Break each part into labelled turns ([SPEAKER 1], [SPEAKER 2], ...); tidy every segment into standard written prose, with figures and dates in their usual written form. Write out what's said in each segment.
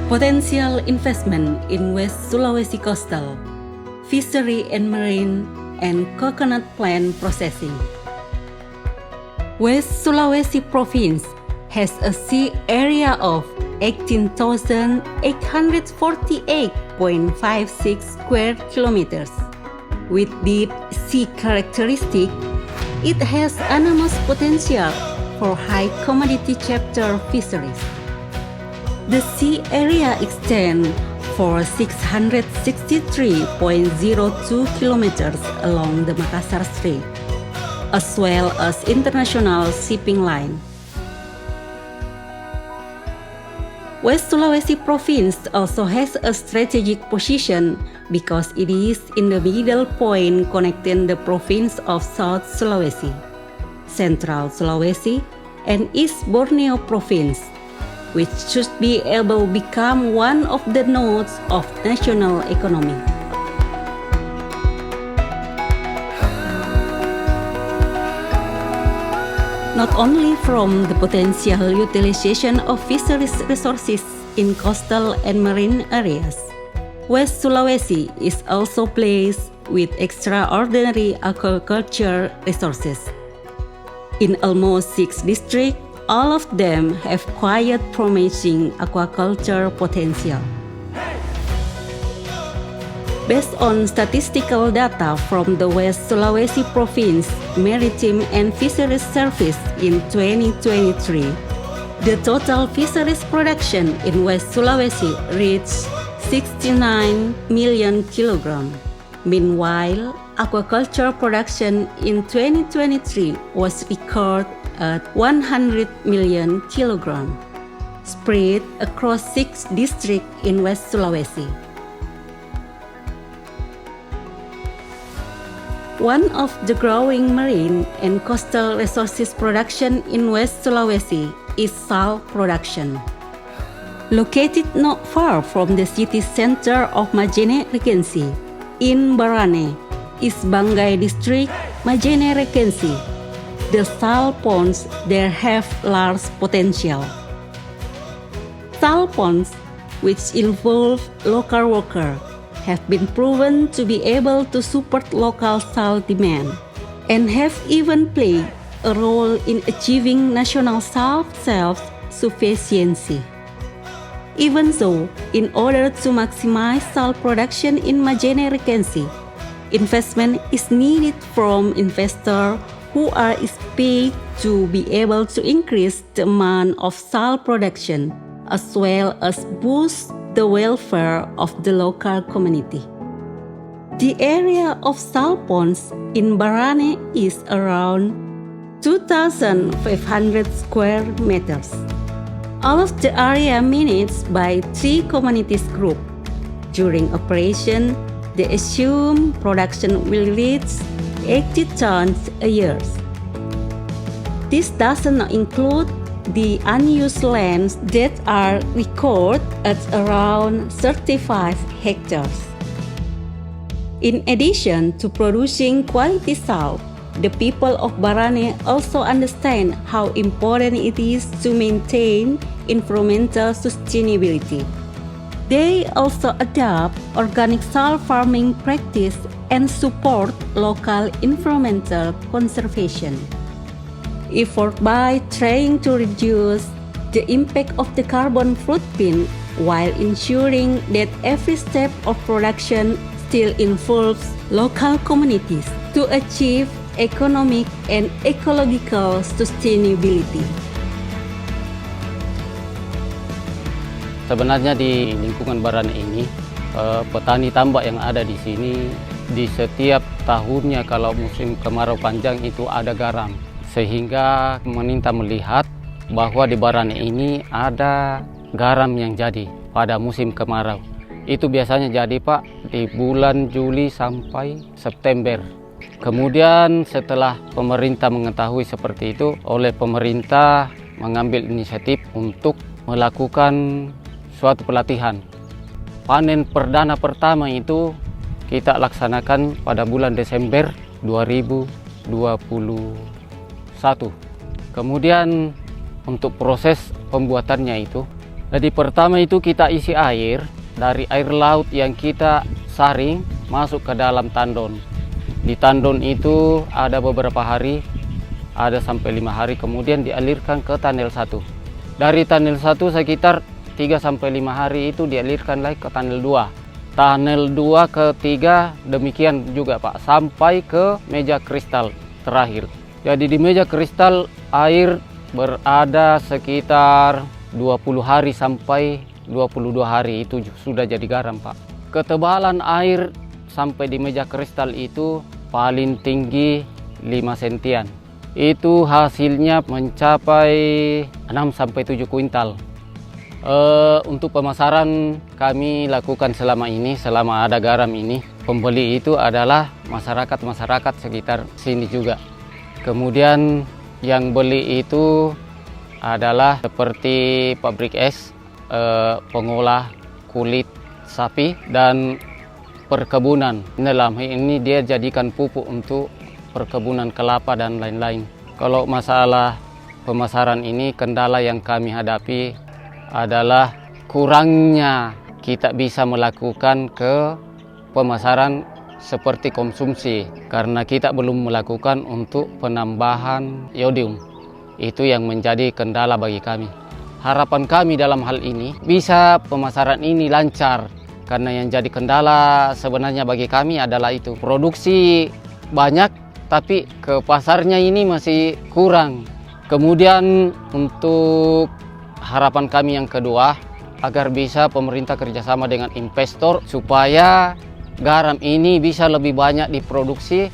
[SPEAKER 1] Potential investment in West Sulawesi coastal, fishery and marine, and coconut plant processing. West Sulawesi province has a sea area of 18,848.56 square kilometers. With deep sea characteristic, it has enormous potential for high commodity chapter fisheries. The sea area extends for 663.02 kilometers along the Makassar Strait, as well as international shipping line. West Sulawesi province also has a strategic position because it is in the middle point connecting the province of South Sulawesi, Central Sulawesi, and East Borneo province, which should be able to become one of the nodes of national economy. Not only from the potential utilization of fisheries resources in coastal and marine areas, West Sulawesi is also blessed with extraordinary aquaculture resources. In almost 6 districts, all of them have quite promising aquaculture potential. Based on statistical data from the West Sulawesi Province Maritime and Fisheries Service in 2023, the total fisheries production in West Sulawesi reached 69 million kilograms. Meanwhile, aquaculture production in 2023 was recorded at 100 million kilograms, spread across 6 districts in West Sulawesi. One of the growing marine and coastal resources production in West Sulawesi is salt production. Located not far from the city center of Majene Regency, in Barane, East Banggai District, Majene Regency, the salt ponds there have large potential. Salt ponds, which involve local workers, have been proven to be able to support local salt demand and have even played a role in achieving national salt self-sufficiency. Even so, in order to maximize salt production in Majene Regency, investment is needed from investors who are expected to be able to increase the amount of salt production as well as boost the welfare of the local community. The area of salt ponds in Barane is around 2,500 square meters. All of the area managed by 3 communities groups. During operation, the assumed production will reach 80 tons a year. This does not include the unused lands that are recorded at around 35 hectares. In addition to producing quality salt, the people of Barane also understand how important it is to maintain environmental sustainability. They also adopt organic salt farming practice and support local environmental conservation. Effort by trying to reduce the impact of the carbon footprint while ensuring that every step of production still involves local communities to achieve economic and ecological sustainability.
[SPEAKER 2] Sebenarnya di lingkungan Barane ini, petani tambak yang ada di sini, di setiap tahunnya kalau musim kemarau panjang itu ada garam. Sehingga meminta melihat bahwa di Barane ini ada garam yang jadi pada musim kemarau. Itu biasanya jadi Pak di bulan Juli sampai September. Kemudian setelah pemerintah mengetahui seperti itu, oleh pemerintah mengambil inisiatif untuk melakukan suatu pelatihan. Panen perdana pertama itu kita laksanakan pada bulan Desember 2021. Kemudian untuk proses pembuatannya itu Jadi pertama itu kita isi air dari air laut yang kita saring masuk ke dalam tandon. Di tandon itu ada beberapa hari, ada sampai 5 hari, kemudian dialirkan ke tunnel 1. Dari tunnel 1 sekitar 3 sampai 5 hari itu dialirkan lagi ke tunnel 2. Tunnel 2 ke 3 demikian juga Pak, sampai ke meja kristal terakhir. Jadi di meja kristal air berada sekitar 20 hari sampai 22 hari itu sudah jadi garam Pak. Ketebalan air sampai di meja kristal itu paling tinggi 5 sentian. Itu hasilnya mencapai 6 sampai 7 kuintal. Untuk pemasaran kami lakukan selama ini, selama ada garam ini, pembeli itu adalah masyarakat sekitar sini juga. Kemudian yang beli itu adalah seperti pabrik es, pengolah kulit sapi, dan perkebunan. Dalam ini dia jadikan pupuk untuk perkebunan kelapa dan lain-lain. Kalau masalah pemasaran ini, kendala yang kami hadapi adalah kurangnya kita bisa melakukan ke pemasaran seperti konsumsi, karena kita belum melakukan untuk penambahan iodium. Itu yang menjadi kendala bagi kami. Harapan kami dalam hal ini bisa pemasaran ini lancar, karena yang jadi kendala sebenarnya bagi kami adalah itu. Produksi banyak tapi ke pasarnya ini masih kurang. Kemudian untuk harapan kami yang kedua, agar bisa pemerintah kerjasama dengan investor supaya garam ini bisa lebih banyak diproduksi,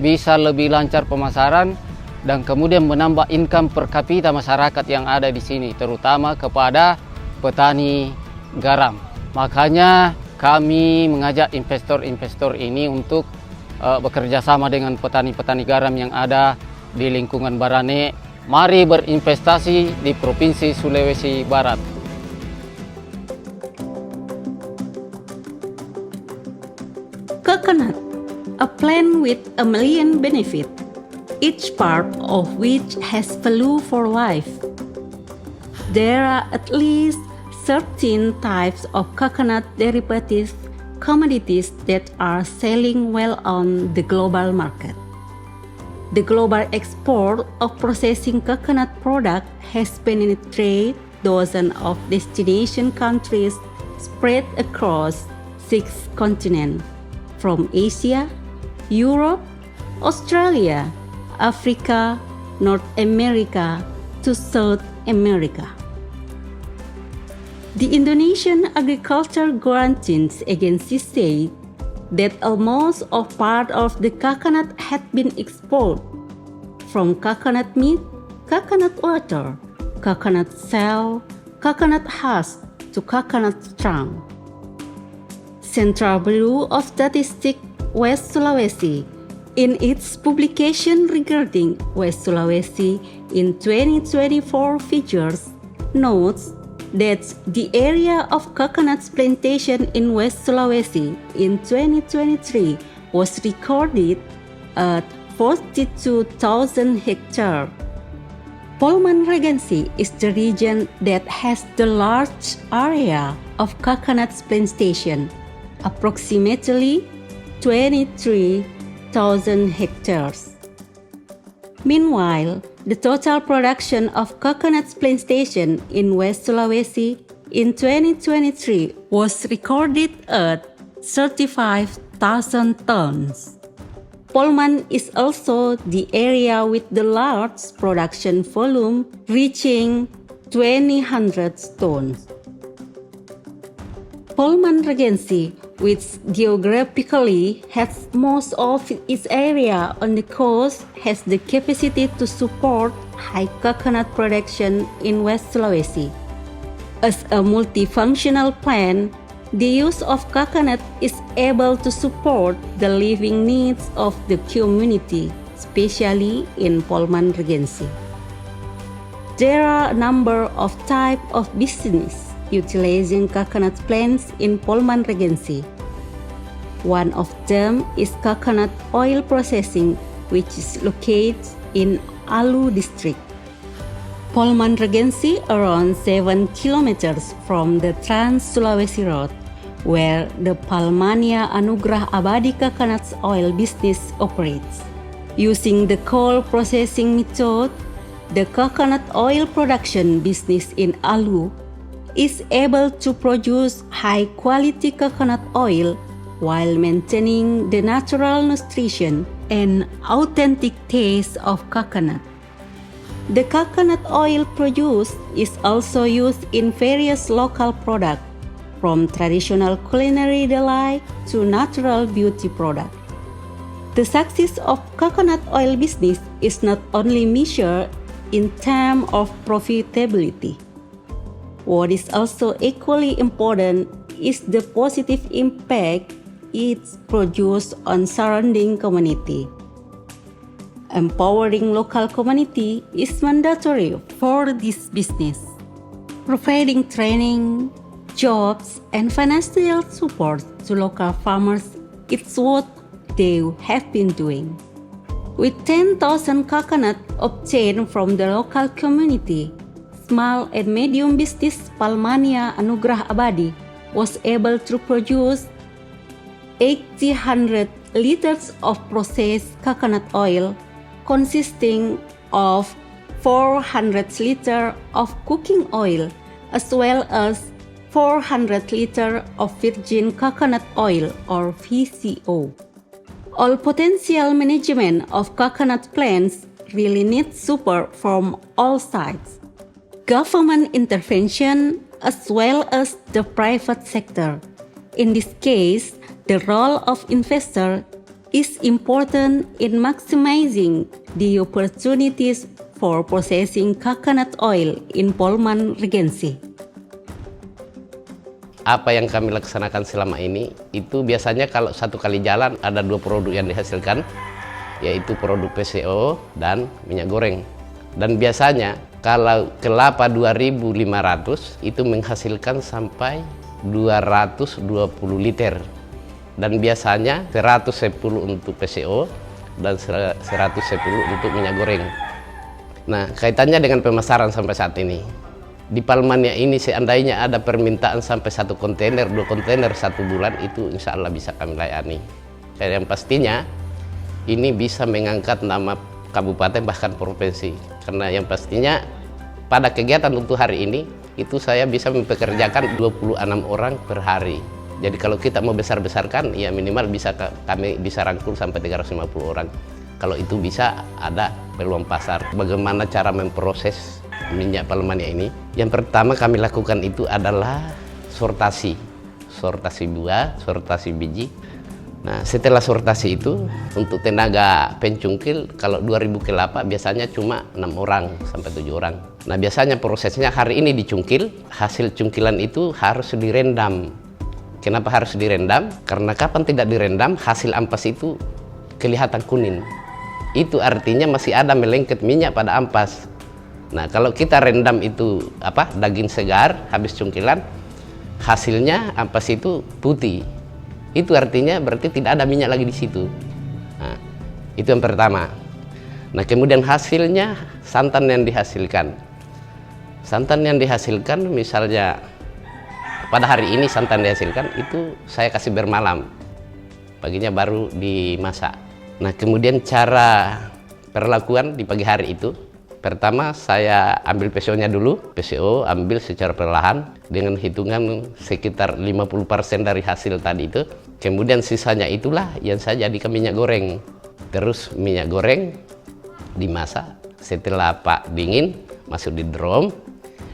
[SPEAKER 2] bisa lebih lancar pemasaran, dan kemudian menambah income per kapita masyarakat yang ada di sini, terutama kepada petani garam. Makanya kami mengajak investor-investor ini untuk bekerja sama dengan petani-petani garam yang ada di lingkungan Barane. Mari berinvestasi di Provinsi Sulawesi Barat.
[SPEAKER 1] Coconut, a plant with a million benefits, each part of which has value for life. There are at least 13 types of coconut derivative commodities that are selling well on the global market. The global export of processing coconut product has penetrated dozens of destination countries spread across 6 continents, from Asia, Europe, Australia, Africa, North America to South America. The Indonesian agriculture guarantees agency said that almost all part of the coconut had been exported, from coconut meat, coconut water, coconut shell, coconut husk to coconut trunk. Central Bureau of Statistics West Sulawesi, in its publication regarding West Sulawesi in 2024 figures, notes that the area of coconut plantation in West Sulawesi in 2023 was recorded at 42,000 hectares. Polman Regency is the region that has the large area of coconut plantation, approximately 23,000 hectares. Meanwhile, the total production of coconut plantation in West Sulawesi in 2023 was recorded at 35,000 tons. Polman is also the area with the large production volume, reaching 2,000 tons. Polman Regency, which geographically has most of its area on the coast, has the capacity to support high coconut production in West Sulawesi. As a multifunctional plant, the use of coconut is able to support the living needs of the community, especially in Polman Regency. There are a number of types of business utilizing coconut plants in Polman Regency. One of them is coconut oil processing, which is located in Alu district. Polman Regency around 7 kilometers from the Trans-Sulawesi Road, where the Palmania Anugrah Abadi coconut oil business operates. Using the coal processing method, the coconut oil production business in Alu is able to produce high-quality coconut oil while maintaining the natural nutrition and authentic taste of coconut. The coconut oil produced is also used in various local products, from traditional culinary delight to natural beauty products. The success of coconut oil business is not only measured in terms of profitability. What is also equally important is the positive impact it produces on surrounding community. Empowering local community is mandatory for this business. Providing training, jobs, and financial support to local farmers is what they have been doing. With 10,000 coconut obtained from the local community, small and medium business Palmania Anugrah Abadi was able to produce 800 liters of processed coconut oil, consisting of 400 liters of cooking oil as well as 400 liters of virgin coconut oil or VCO. All potential management of coconut plants really needs support from all sides. Government intervention as well as the private sector. In this case, the role of investor is important in maximizing the opportunities for processing coconut oil in Polman Regency.
[SPEAKER 3] Apa yang kami laksanakan selama ini, itu biasanya kalau satu kali jalan ada 2 produk yang dihasilkan, yaitu produk PCO dan minyak goreng. Dan biasanya kalau kelapa 2.500 itu menghasilkan sampai 220 liter. Dan biasanya 110 untuk PCO dan 110 untuk minyak goreng. Nah, kaitannya dengan pemasaran sampai saat ini. Di Palmania ini seandainya ada permintaan sampai 1 kontainer, 2 kontainer 1 bulan, itu insya Allah bisa kami layani. Dan yang pastinya ini bisa mengangkat nama kabupaten bahkan provinsi. Karena yang pastinya pada kegiatan untuk hari ini, itu saya bisa mempekerjakan 26 orang per hari. Jadi kalau kita mau besar-besarkan, ya minimal kami bisa rangkul sampai 350 orang. Kalau itu bisa ada peluang pasar. Bagaimana cara memproses minyak Palmania ini? Yang pertama kami lakukan itu adalah sortasi buah, sortasi biji. Nah, setelah sortasi itu untuk tenaga pencungkil, kalau 2000 kelapa biasanya cuma 6 orang sampai 7 orang. Nah, biasanya prosesnya hari ini dicungkil, hasil cungkilan itu harus direndam. Kenapa harus direndam? Karena kapan tidak direndam, hasil ampas itu kelihatan kuning. Itu artinya masih ada melengket minyak pada ampas. Nah, kalau kita rendam itu daging segar habis cungkilan, hasilnya ampas itu putih. Itu artinya berarti tidak ada minyak lagi di situ. Nah, itu yang pertama. Nah, kemudian hasilnya santan yang dihasilkan. Santan yang dihasilkan misalnya pada hari ini santan dihasilkan itu saya kasih bermalam, paginya baru dimasak. Nah, kemudian cara perlakuan di pagi hari itu, pertama saya ambil PCO-nya dulu. PCO ambil secara perlahan dengan hitungan sekitar 50% dari hasil tadi itu. Kemudian sisanya itulah yang saya jadikan minyak goreng. Terus minyak goreng dimasak, setelah dingin masuk di drum.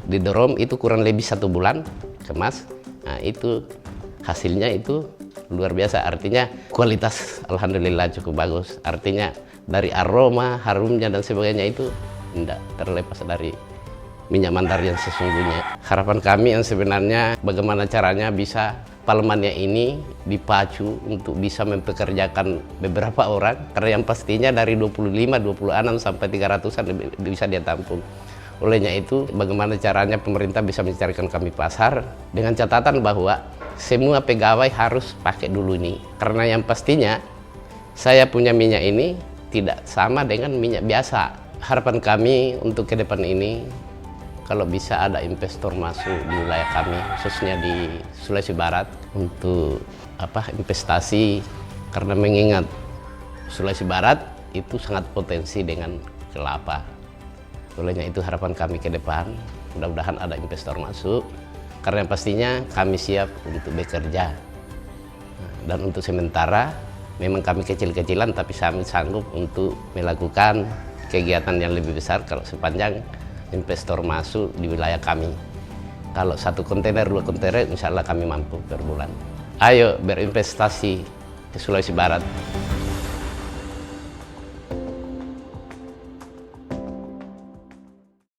[SPEAKER 3] Di drum itu kurang lebih 1 bulan kemas. Nah, itu hasilnya itu luar biasa, artinya kualitas alhamdulillah cukup bagus. Artinya dari aroma, harumnya dan sebagainya itu tidak terlepas dari minyak mandar yang sesungguhnya. Harapan kami yang sebenarnya bagaimana caranya bisa Palmania ini dipacu untuk bisa mempekerjakan beberapa orang, karena yang pastinya dari 26 sampai 300-an bisa dia tampung. Olehnya itu, bagaimana caranya pemerintah bisa mencarikan kami pasar dengan catatan bahwa semua pegawai harus pakai dulu ini. Karena yang pastinya saya punya minyak ini tidak sama dengan minyak biasa. Harapan kami untuk ke depan ini kalau bisa ada investor masuk di wilayah kami, khususnya di Sulawesi Barat untuk investasi, karena mengingat Sulawesi Barat itu sangat potensi dengan kelapa. Olehnya itu harapan kami ke depan, mudah-mudahan ada investor masuk, karena pastinya kami siap untuk bekerja. Dan untuk sementara, memang kami kecil-kecilan tapi kami sanggup untuk melakukan kegiatan yang lebih besar kalau sepanjang investor masuk di wilayah kami. Kalau 1 kontainer, 2 kontainer, insya Allah kami mampu per bulan. Ayo berinvestasi ke Sulawesi Barat.